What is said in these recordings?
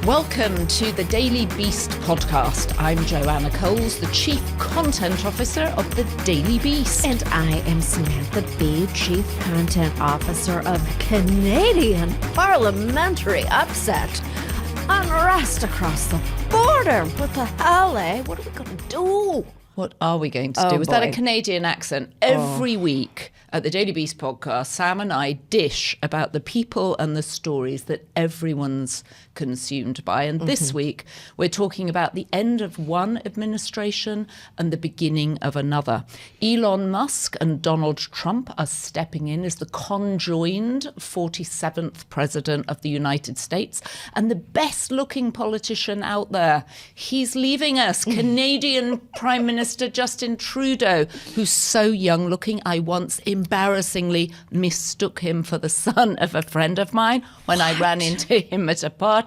Welcome to the Daily Beast podcast. I'm Joanna Coles, the Chief Content Officer of the Daily Beast. And I am Samantha B., Chief Content Officer of Canadian Parliamentary Upset. Unrest across the border. What the hell, eh? What are we going to do? What are we going to do? Was that a Canadian accent? Every week at the Daily Beast podcast, Sam and I dish about the people and the stories that everyone's consumed by. And this week, we're talking about the end of one administration and the beginning of another. Elon Musk and Donald Trump are stepping in as the conjoined 47th president of the United States and the best-looking politician out there. He's leaving us, Canadian Prime Minister Justin Trudeau, who's so young-looking, I once embarrassingly mistook him for the son of a friend of mine when I ran into him at a party.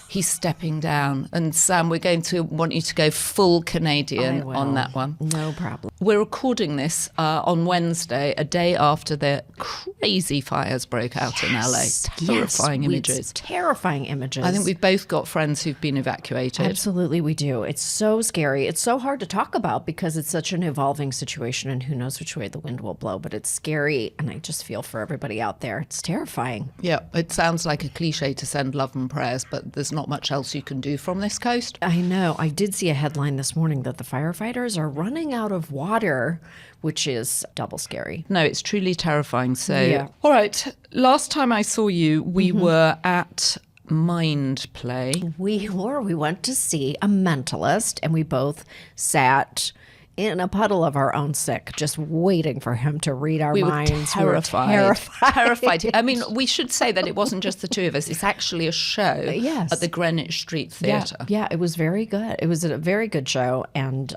He's stepping down. And Sam, we're going to want you to go full Canadian on that one. No problem. We're recording this on Wednesday, a day after the crazy fires broke out in LA. Terrifying images. Terrifying images. I think we've both got friends who've been evacuated. Absolutely, we do. It's so scary. It's so hard to talk about because it's such an evolving situation and who knows which way the wind will blow. But it's scary, and I just feel for everybody out there. It's terrifying. Yeah, it sounds like a cliche to send love and prayers, but there's not much else you can do from this coast. I know. I did see a headline this morning that the firefighters are running out of water, which is double scary. No, it's truly terrifying. So, yeah. All right. Last time I saw you, we were at Mind Play. We went to see a mentalist, and we both sat in a puddle of our own sick, just waiting for him to read our minds. We were terrified. I mean, we should say that it wasn't just the two of us. It's actually a show at the Greenwich Street Theatre. Yeah, it was very good. It was a very good show, and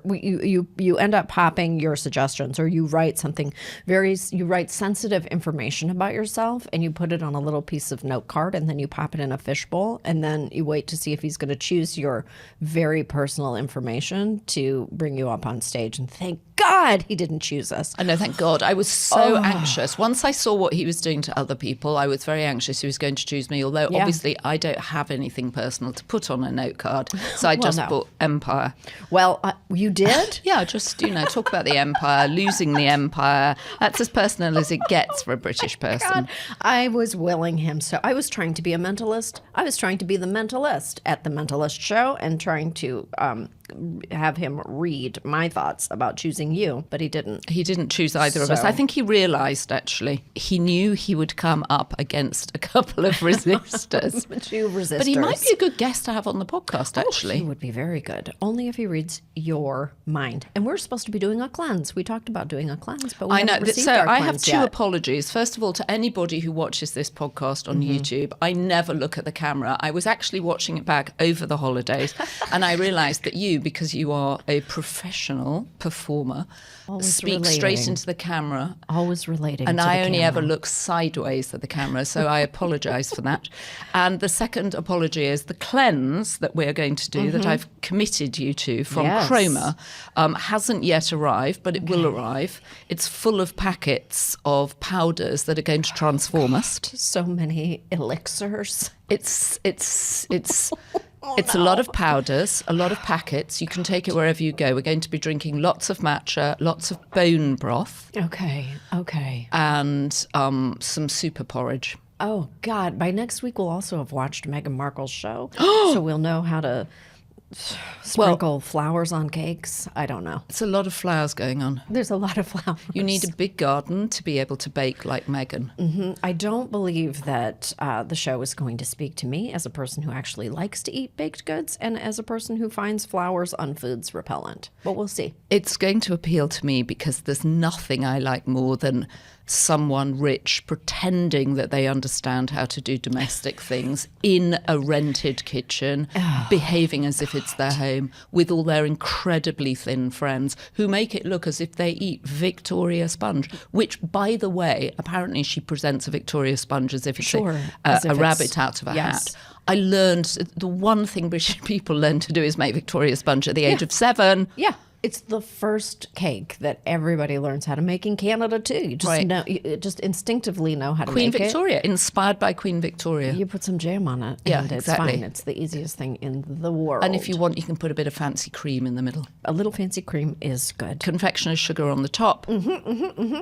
you end up popping your suggestions, or you write something you write sensitive information about yourself, and you put it on a little piece of note card, and then you pop it in a fishbowl, and then you wait to see if he's going to choose your very personal information to bring you up on stage. And thank God he didn't choose us. I know, thank God. I was so anxious. Once I saw what he was doing to other people, I was very anxious he was going to choose me, although obviously I don't have anything personal to put on a note card. So I just bought Empire. Well, you did? Yeah, just, talk about the Empire, losing the Empire. That's as personal as it gets for a British person. God. I was willing him. So I was trying to be a mentalist. I was trying to be the mentalist at the Mentalist show and trying to have him read my thoughts about choosing you, but he didn't. He didn't choose either of us. I think he realised, actually. He knew he would come up against a couple of resistors. Two resistors. But he might be a good guest to have on the podcast, actually. He would be very good. Only if he reads your mind. And we're supposed to be doing a cleanse. We talked about doing a cleanse, but we haven't received our cleanse I have two yet. apologies. First of all, to anybody who watches this podcast on YouTube, I never look at the camera. I was actually watching it back over the holidays, and I realised that you, because you are a professional performer, speak straight into the camera. Always relating and to I the only camera. ever look sideways at the camera, so I apologise for that. And the second apology is the cleanse that we're going to do, that I've committed you to from Chroma, hasn't yet arrived, but it will arrive. It's full of packets of powders that are going to transform us. So many elixirs. It's a lot of powders, a lot of packets. You can take it wherever you go. We're going to be drinking lots of matcha, lots of bone broth. Okay. And some super porridge. Oh, God. By next week, we'll also have watched Meghan Markle's show. So we'll know how to sprinkle flowers on cakes. I don't know. It's a lot of flowers going on. There's a lot of flowers. You need a big garden to be able to bake like Meghan. I don't believe that the show is going to speak to me as a person who actually likes to eat baked goods and as a person who finds flowers on foods repellent. But we'll see. It's going to appeal to me because there's nothing I like more than someone rich pretending that they understand how to do domestic things in a rented kitchen, behaving as if it's their home, with all their incredibly thin friends who make it look as if they eat Victoria sponge, which, by the way, apparently she presents a Victoria sponge as if it's a rabbit out of a hat. I learned the one thing British people learn to do is make Victoria sponge at the age of 7. Yeah. It's the first cake that everybody learns how to make in Canada too. You just know, you just instinctively know how to Queen make Victoria, inspired by Queen Victoria. You put some jam on it, and it's fine. It's the easiest thing in the world. And if you want, you can put a bit of fancy cream in the middle. A little fancy cream is good. Confectioner's sugar on the top.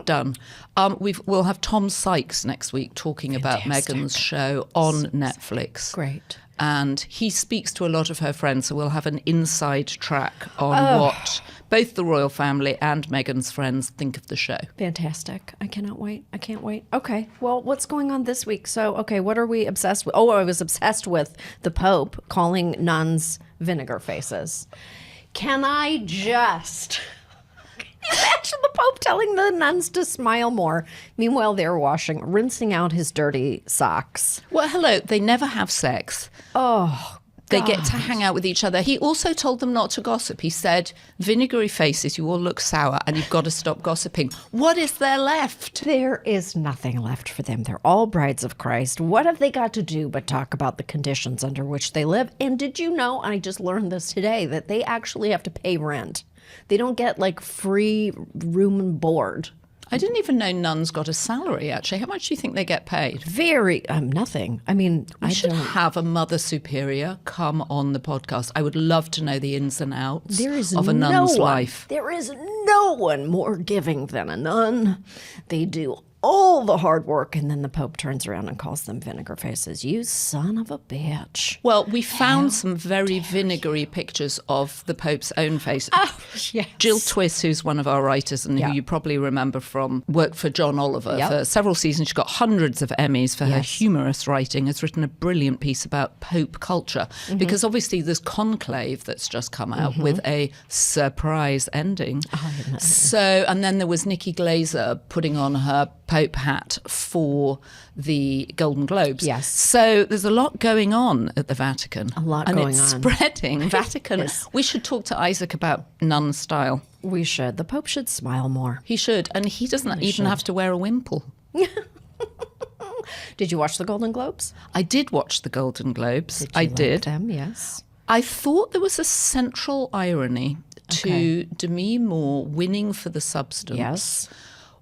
Done. We'll have Tom Sykes next week talking about Meghan's show on Netflix. Great. And he speaks to a lot of her friends, so we'll have an inside track on what both the royal family and Meghan's friends think of the show. Fantastic. I cannot wait. I can't wait. Okay, well, what's going on this week? So, what are we obsessed with? Oh, I was obsessed with the Pope calling nuns vinegar faces. Can I just... Imagine the Pope telling the nuns to smile more. Meanwhile, they're rincing out his dirty socks. Well, hello, they never have sex. Oh, They get to hang out with each other. He also told them not to gossip. He said, vinegary faces, you all look sour and you've got to stop gossiping. What is there left? There is nothing left for them. They're all brides of Christ. What have they got to do but talk about the conditions under which they live? And did you know, I just learned this today, that they actually have to pay rent. They don't get like free room and board. I didn't even know nuns got a salary, actually. How much do you think they get paid? Very, nothing. I mean, I should have a Mother Superior come on the podcast. I would love to know the ins and outs of a nun's life. There is no one more giving than a nun. They do all the hard work, and then the Pope turns around and calls them vinegar faces. You son of a bitch. Well, we found some very vinegary pictures of the Pope's own face. Oh, yes. Jill Twiss, who's one of our writers and who you probably remember from work for John Oliver for several seasons. She got hundreds of Emmys for her humorous writing, has written a brilliant piece about Pope culture, because obviously there's Conclave that's just come out with a surprise ending. So, and then there was Nikki Glaser putting on her Pope hat for the Golden Globes. Yes. So there's a lot going on at the Vatican. A lot and going it's on. Spreading. Vatican. Yes. We should talk to Isaac about nun style. We should. The Pope should smile more. He should. And he doesn't even have to wear a wimple. Did you watch the Golden Globes? I did watch the Golden Globes. Did you like them? Yes. I thought there was a central irony to Demi Moore winning for The Substance. Yes.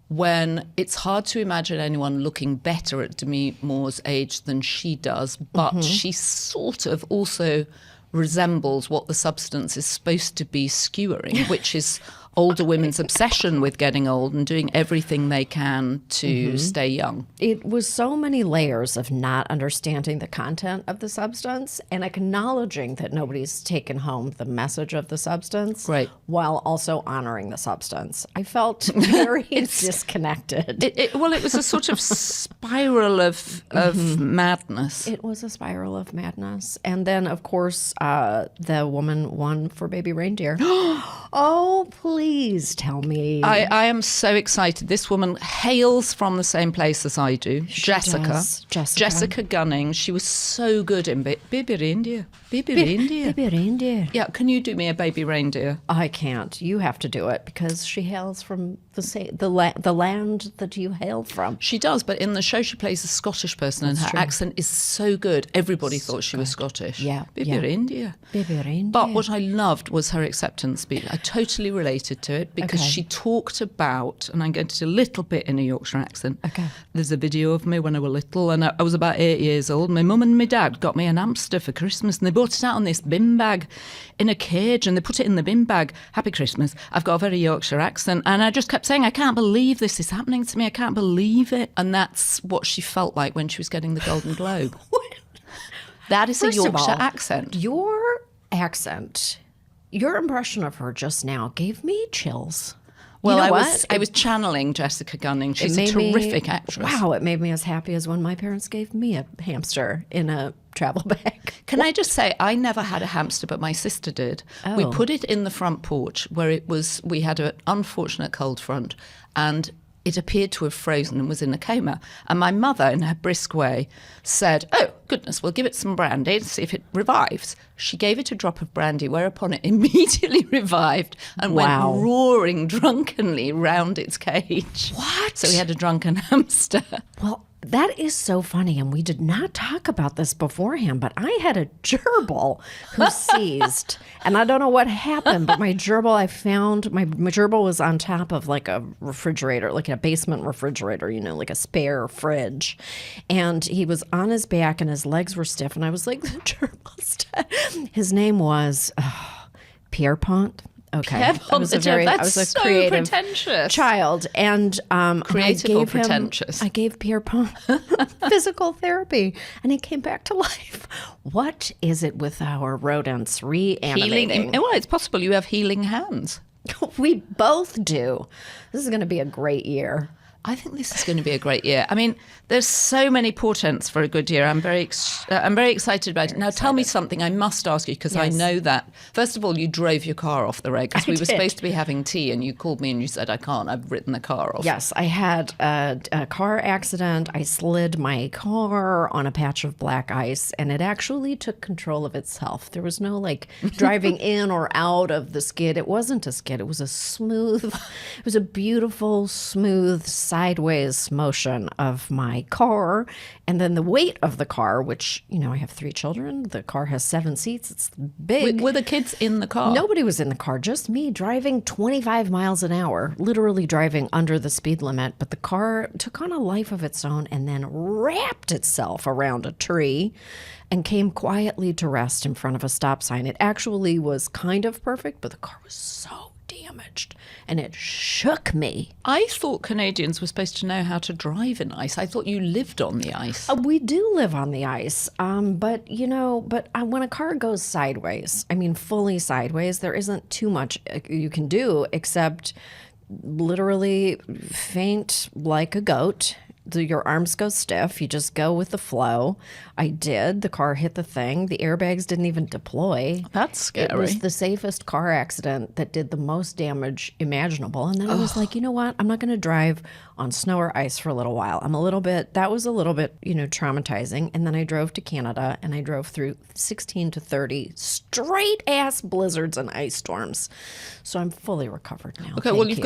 When it's hard to imagine anyone looking better at Demi Moore's age than she does, but she sort of also resembles what The Substance is supposed to be skewering, which is older women's obsession with getting old and doing everything they can to stay young. It was so many layers of not understanding the content of The Substance and acknowledging that nobody's taken home the message of The Substance, while also honoring The Substance. I felt very disconnected. Well, it was a sort of spiral of madness. It was a spiral of madness. And then, of course, the woman won for Baby Reindeer. Oh, please tell me. I am so excited. This woman hails from the same place as I do. Jessica Gunning. She was so good in Baby Reindeer. Baby Reindeer. Yeah, can you do me a Baby Reindeer? I can't. You have to do it because she hails from the land that you hail from. She does, but in the show she plays a Scottish person and her accent is so good. Everybody thought she was Scottish. Yeah. Baby Reindeer. Baby Reindeer. But what I loved was her acceptance speech. I totally related to it because she talked about, and I'm going to do a little bit in a Yorkshire accent. Okay. There's a video of me when I was little and I was about 8 years old. My mum and my dad got me an hamster for Christmas and they brought it out on this bin bag in a cage and they put it in the bin bag. Happy Christmas. I've got a very Yorkshire accent and I just kept saying, I can't believe this is happening to me. I can't believe it. And that's what she felt like when she was getting the Golden Globe. That is a Yorkshire accent. Your accent, your impression of her just now gave me chills. Well, you know I was channeling Jessica Gunning. She's a terrific actress. Wow, it made me as happy as when my parents gave me a hamster in a travel bag. Can I just say, I never had a hamster, but my sister did. Oh. We put it in the front porch where we had an unfortunate cold front and it appeared to have frozen and was in a coma. And my mother, in her brisk way, said, oh, goodness, we'll give it some brandy to see if it revives. She gave it a drop of brandy, whereupon it immediately revived and went roaring drunkenly round its cage. What? So we had a drunken hamster. Well, That is so funny, and we did not talk about this beforehand, but I had a gerbil who seized, and I don't know what happened, but my gerbil, I found, my gerbil was on top of like a refrigerator, like a basement refrigerator, like a spare fridge, and he was on his back, and his legs were stiff, and I was like, the gerbil's dead. His name was Pierpont. Okay, I was a so creative pretentious child, and creative or pretentious. I gave Pierpont physical therapy, and he came back to life. What is it with our rodents reanimating? Well, it's possible you have healing hands. We both do. This is going to be a great year. I think this is going to be a great year. I mean, there's so many portents for a good year. I'm very excited about it. Now, tell me something. I must ask you, because I know that, first of all, you drove your car off the road, because we were supposed to be having tea, and you called me and you said, I can't. I've written the car off. Yes, I had a car accident. I slid my car on a patch of black ice, and it actually took control of itself. There was no, like, driving in or out of the skid. It wasn't a skid. It was a beautiful, smooth, sideways motion of my car, and then the weight of the car, which, I have 3 children. The car has 7 seats. It's big. Were the kids in the car? Nobody was in the car, just me driving 25 miles an hour, literally driving under the speed limit. But the car took on a life of its own and then wrapped itself around a tree and came quietly to rest in front of a stop sign. It actually was kind of perfect, but the car was so damaged, and it shook me. I thought Canadians were supposed to know how to drive in ice. I thought you lived on the ice. We do live on the ice, but when a car goes sideways, I mean fully sideways, there isn't too much you can do except literally faint like a goat. Your arms go stiff. You just go with the flow. I did. The car hit the thing. The airbags didn't even deploy. That's scary. It was the safest car accident that did the most damage imaginable. And then I was like, you know what? I'm not going to drive on snow or ice for a little while. That was a little bit, traumatizing. And then I drove to Canada, and I drove through 16 to 30 straight ass blizzards and ice storms. So I'm fully recovered now. Okay, you've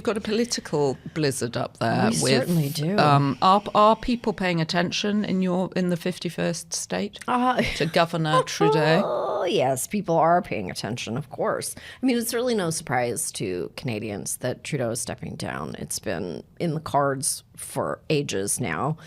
got a political blizzard up there. We certainly do. Are people paying attention in the 51st state to Governor Trudeau? Oh, yes, people are paying attention, of course. I mean, it's really no surprise to Canadians that Trudeau is stepping down. It's been in the cards for ages now.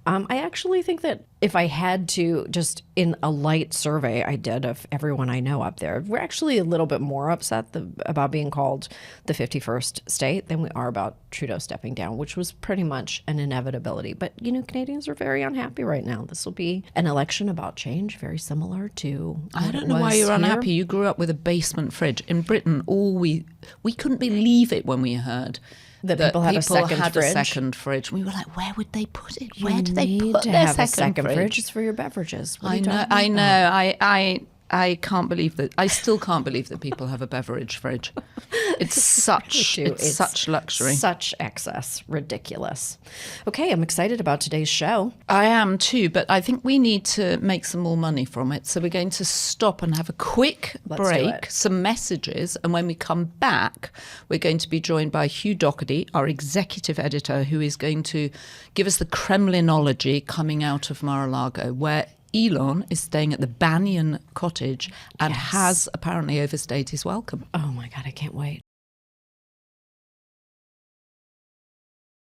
I actually think that if I had to, just in a light survey I did of everyone I know up there, we're actually a little bit more upset about being called the 51st state than we are about Trudeau stepping down, which was pretty much an inevitability. But, Canadians are very unhappy right now. This will be an election about change, very similar to I don't know why you're unhappy. You grew up with a basement fridge. In Britain, we couldn't believe it when we heard that people had a second fridge. We were like, where would they put it? Where do they put their second fridge? It's for your beverages. I know. I can't believe that. I still can't believe that people have a beverage fridge. It's such luxury. Such excess. Ridiculous. Okay, I'm excited about today's show. I am too, but I think we need to make some more money from it. So we're going to stop and have a quick break, some messages, and when we come back, we're going to be joined by Hugh Doherty, our executive editor, who is going to give us the Kremlinology coming out of Mar-a-Lago, where Elon is staying at the Banyan Cottage and has apparently overstayed his welcome. Oh my God, I can't wait.